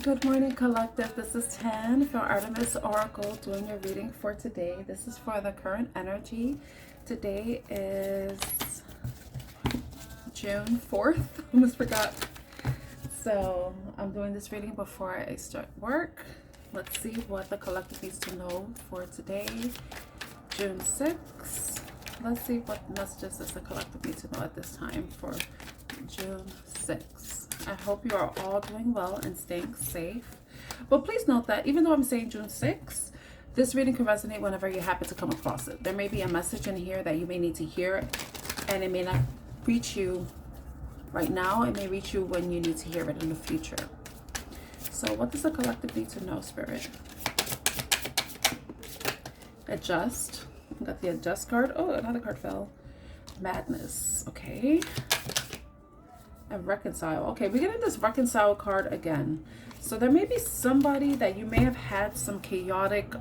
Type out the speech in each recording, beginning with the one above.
Good morning, collective. This is Tan from Artemis Oracle doing your reading for today. This is for the current energy. Today is June 4th. Almost forgot. So I'm doing this reading before I start work. Let's see what the collective needs to know for today, June 6th. Let's see what messages does the collective need to know at this time for June 6th. I hope you are all doing well and staying safe. But please note that even though I'm saying June 6th, this reading can resonate whenever you happen to come across it. There may be a message in here that you may need to hear, and it may not reach you right now. It may reach you when you need to hear it in the future. So what does the collective need to know, Spirit? Adjust. We got the adjust card. Oh, another card fell. Madness. Okay. And reconcile. Okay, we're getting this reconcile card again. So there may be somebody that you may have had some chaotic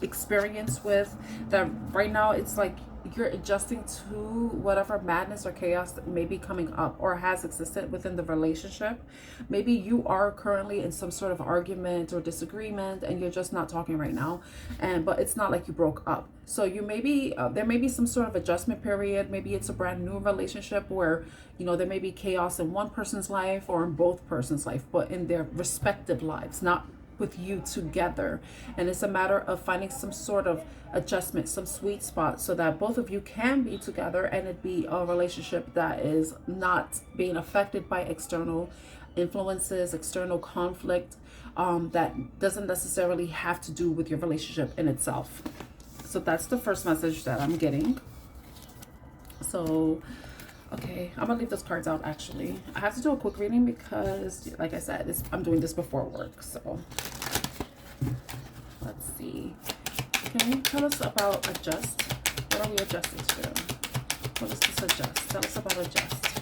experience with, that right now it's like you're adjusting to whatever madness or chaos that may be coming up or has existed within the relationship. Maybe you are currently in some sort of argument or disagreement and you're just not talking right now, but it's not like you broke up. So you may be there may be some sort of adjustment period. Maybe it's a brand new relationship where, you know, there may be chaos in one person's life or in both person's life, but in their respective lives, not with you together. And it's a matter of finding some sort of adjustment, some sweet spot, so that both of you can be together and it be a relationship that is not being affected by external influences, external conflict, that doesn't necessarily have to do with your relationship in itself. So that's the first message that I'm getting. So okay, I'm gonna leave those cards out. Actually, I have to do a quick reading because, like I said, I'm doing this before work. So let's see. Can you tell us about adjust? What are we adjusting to? What is this adjust? Tell us about adjust.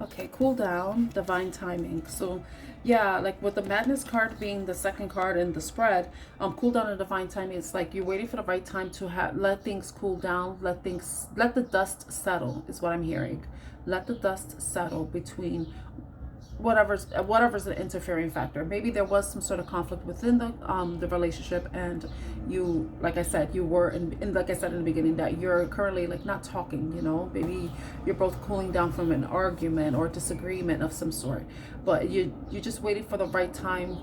Okay, cool down, divine timing. So yeah, like with the madness card being the second card in the spread, cool down and divine timing, it's like you're waiting for the right time to let things cool down, let the dust settle is what I'm hearing. Let the dust settle between whatever's an interfering factor. Maybe there was some sort of conflict within the relationship, and you, like I said, you were in like I said in the beginning, that you're currently like not talking, you know. Maybe you're both cooling down from an argument or disagreement of some sort, but you're just waiting for the right time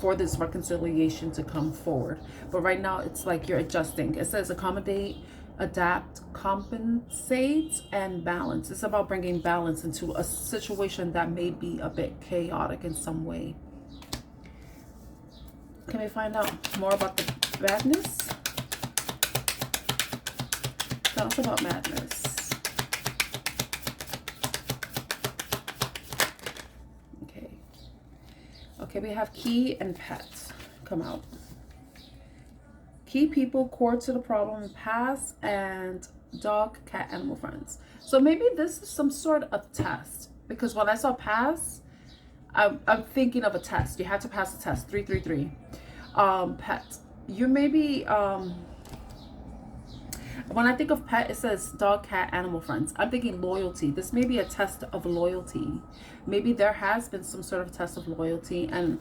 for this reconciliation to come forward. But right now it's like you're adjusting. It says accommodate, adapt, compensate, and balance. It's about bringing balance into a situation that may be a bit chaotic in some way. Can we find out more about the madness? Tell us about madness. Okay. Okay, we have key and pet come out. Key people, core to the problem, pass, and dog, cat, animal friends. So maybe this is some sort of test, because when I saw pass, I'm thinking of a test. You have to pass the test. 333. Pet. You maybe when I think of pet, it says dog, cat, animal friends. I'm thinking loyalty. This may be a test of loyalty. Maybe there has been some sort of test of loyalty, and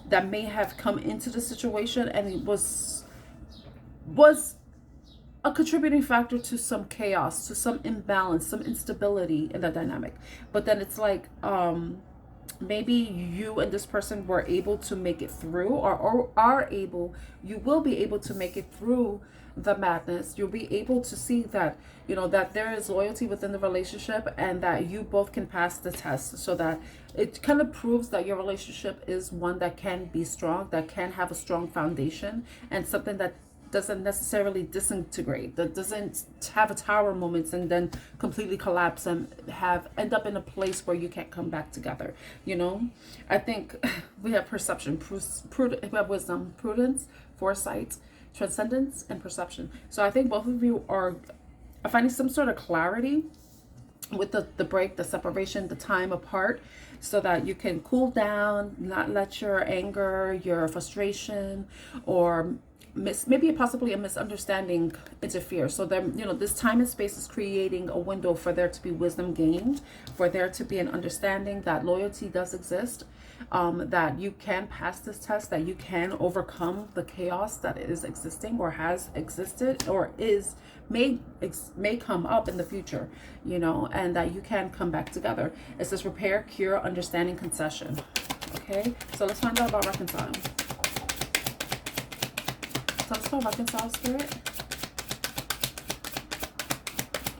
that may have come into the situation, and it was a contributing factor to some chaos, to some imbalance, some instability in that dynamic. But then it's like maybe you and this person were able to make it through, or you will be able to make it through the madness. You'll be able to see that, you know, that there is loyalty within the relationship, and that you both can pass the test, so that it kind of proves that your relationship is one that can be strong, that can have a strong foundation, and something that doesn't necessarily disintegrate, that doesn't have a tower moments and then completely collapse and end up in a place where you can't come back together. You know, I think we have perception, we have wisdom, prudence, foresight, transcendence, and perception. So I think both of you are finding some sort of clarity with the break, the separation, the time apart, so that you can cool down, not let your anger, your frustration, or maybe possibly a misunderstanding interfere. So then, this time and space is creating a window for there to be wisdom gained, for there to be an understanding that loyalty does exist, that you can pass this test, that you can overcome the chaos that is existing or has existed or may come up in the future, and that you can come back together. It says repair, cure, understanding, concession. Okay, so let's find out about reconcile. So let's go reconcile, spirit.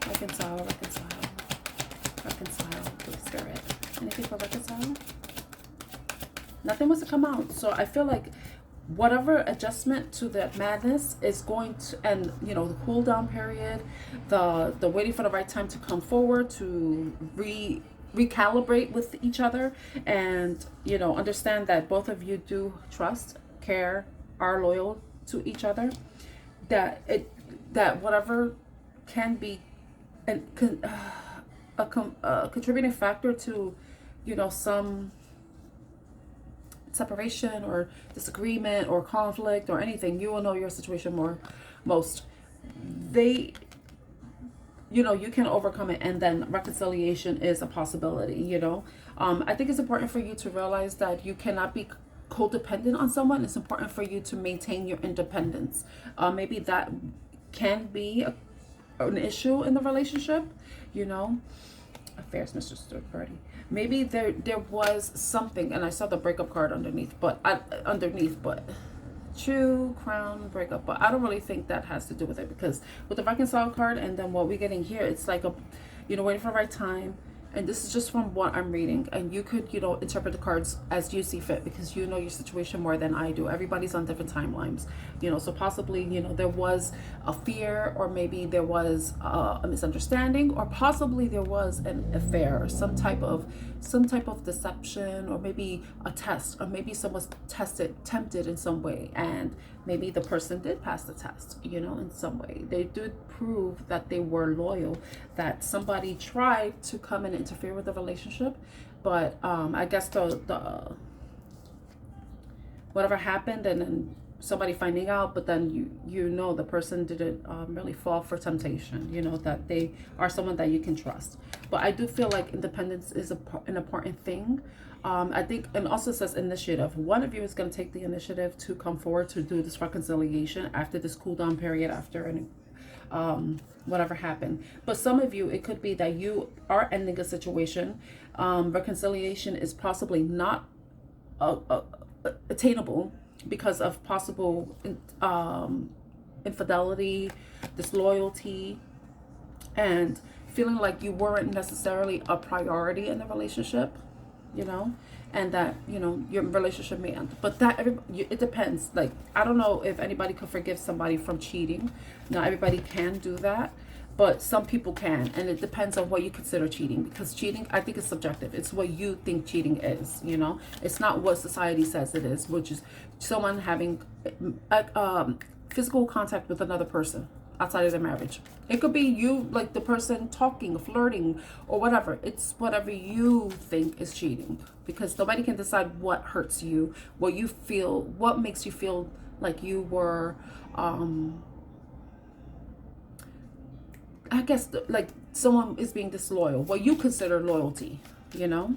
Reconcile, with spirit. Anything for reconcile? Nothing wants to come out. So I feel like whatever adjustment to that madness is going to, and the cool down period, the waiting for the right time to come forward, to recalibrate with each other, and understand that both of you do trust, care, are loyal to each other, that whatever can be a contributing factor to some separation or disagreement or conflict or anything. You will know your situation most. You can overcome it, and then reconciliation is a possibility. I think it's important for you to realize that you cannot be codependent on someone. It's important for you to maintain your independence. Maybe that can be an issue in the relationship. Affairs, Mr. Third Party. Maybe there was something, and I saw the breakup card underneath, but True, Crown, breakup, but I don't really think that has to do with it, because with the reconcile card and then what we're getting here, it's like waiting for the right time. And this is just from what I'm reading, and you could interpret the cards as you see fit, because you know your situation more than I do. Everybody's on different timelines, so possibly there was a fear, or maybe there was a misunderstanding, or possibly there was an affair, or some type of deception, or maybe a test, or maybe someone's tempted in some way, and maybe the person did pass the test, in some way. They did prove that they were loyal, that somebody tried to come and interfere with the relationship, but I guess the whatever happened, and then somebody finding out, but then the person didn't really fall for temptation, that they are someone that you can trust. But I do feel like independence is an important thing. I think, and also says initiative. One of you is going to take the initiative to come forward to do this reconciliation after this cool down period, after any whatever happened. But some of you, it could be that you are ending a situation. Reconciliation is possibly not attainable because of possible infidelity, disloyalty, and feeling like you weren't necessarily a priority in the relationship, and that your relationship may end. But it depends. Like, I don't know if anybody could forgive somebody from cheating. Not everybody can do that, but some people can, and it depends on what you consider cheating, because cheating, I think, is subjective. It's what you think cheating is. It's not what society says it is, which is someone having physical contact with another person outside of their marriage. It could be you, like the person talking, flirting, or whatever. It's whatever you think is cheating, because nobody can decide what hurts you, what you feel, what makes you feel like you were I guess like someone is being disloyal, what you consider loyalty. All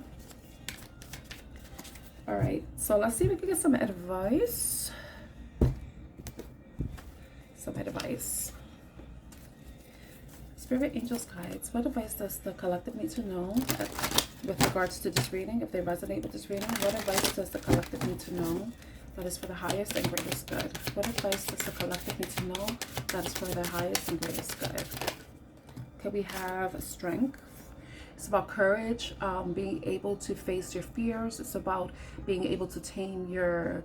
right, so let's see if we can get some advice. Spirit, angels, guides, what advice does the collective need to know with regards to this reading? If they resonate with this reading, what advice does the collective need to know that is for the highest and greatest good? What advice does the collective need to know that is for the highest and greatest good? Okay, we have strength. It's about courage, being able to face your fears. It's about being able to tame your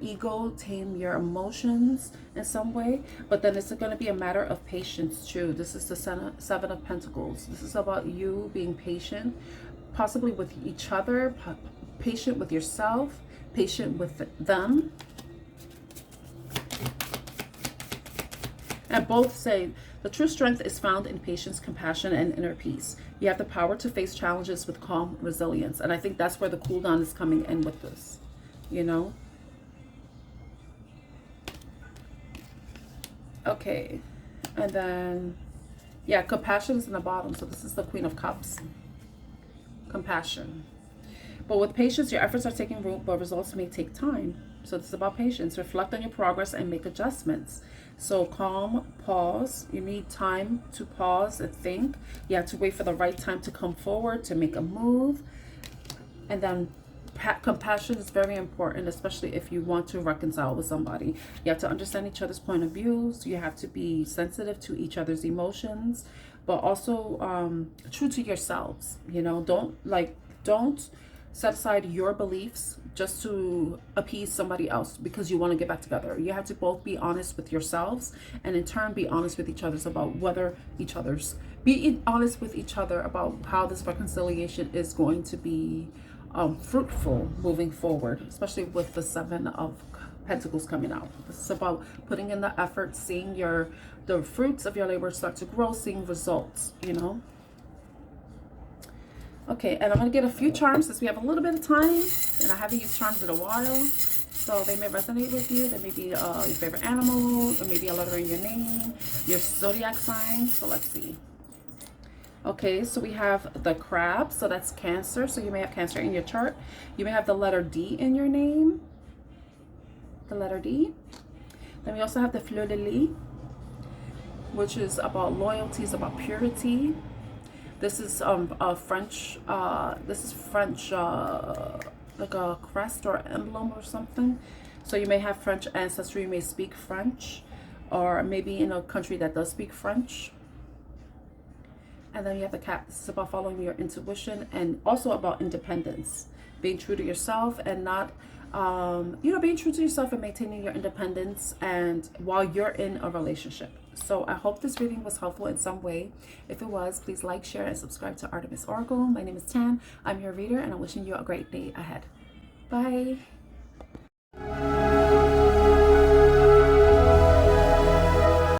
ego, tame your emotions in some way. But then it's going to be a matter of patience too. This is the Seven of Pentacles. This is about you being patient, possibly with each other, patient with yourself, patient with them. And both say the true strength is found in patience, compassion, and inner peace. You have the power to face challenges with calm resilience. And I think that's where the cool down is coming in with this. Okay. And then, yeah, compassion is in the bottom. So this is the Queen of Cups. Compassion. But with patience, your efforts are taking root, but results may take time. So this is about patience. Reflect on your progress and make adjustments. So calm, pause. You need time to pause and think. You have to wait for the right time to come forward, to make a move. And then compassion is very important, especially if you want to reconcile with somebody. You have to understand each other's point of views. You have to be sensitive to each other's emotions, but also true to yourselves. You know, don't set aside your beliefs just to appease somebody else because you want to get back together. You have to both be honest with yourselves and in turn be honest with each other about be honest with each other about how this reconciliation is going to be fruitful moving forward, especially with the Seven of Pentacles coming out. This is about putting in the effort, seeing the fruits of your labor start to grow, seeing results, you know. Okay, and I'm going to get a few charms since we have a little bit of time, and I haven't used charms in a while, so they may resonate with you. They may be your favorite animal, or maybe a letter in your name, your zodiac sign. So let's see. Okay, so we have the crab, so that's Cancer. So you may have Cancer in your chart. You may have the letter D in your name, the letter D. Then we also have the fleur de lis, which is about loyalty, is about purity. This is French. This is French, like a crest or emblem or something. So you may have French ancestry. You may speak French, or maybe in a country that does speak French. And then you have the cat. This is about following your intuition and also about independence, being true to yourself and not, being true to yourself and maintaining your independence and while you're in a relationship. So I hope this reading was helpful in some way. If it was, please like, share, and subscribe to Artemis Oracle. My name is Tan. I'm your reader, and I'm wishing you a great day ahead. Bye.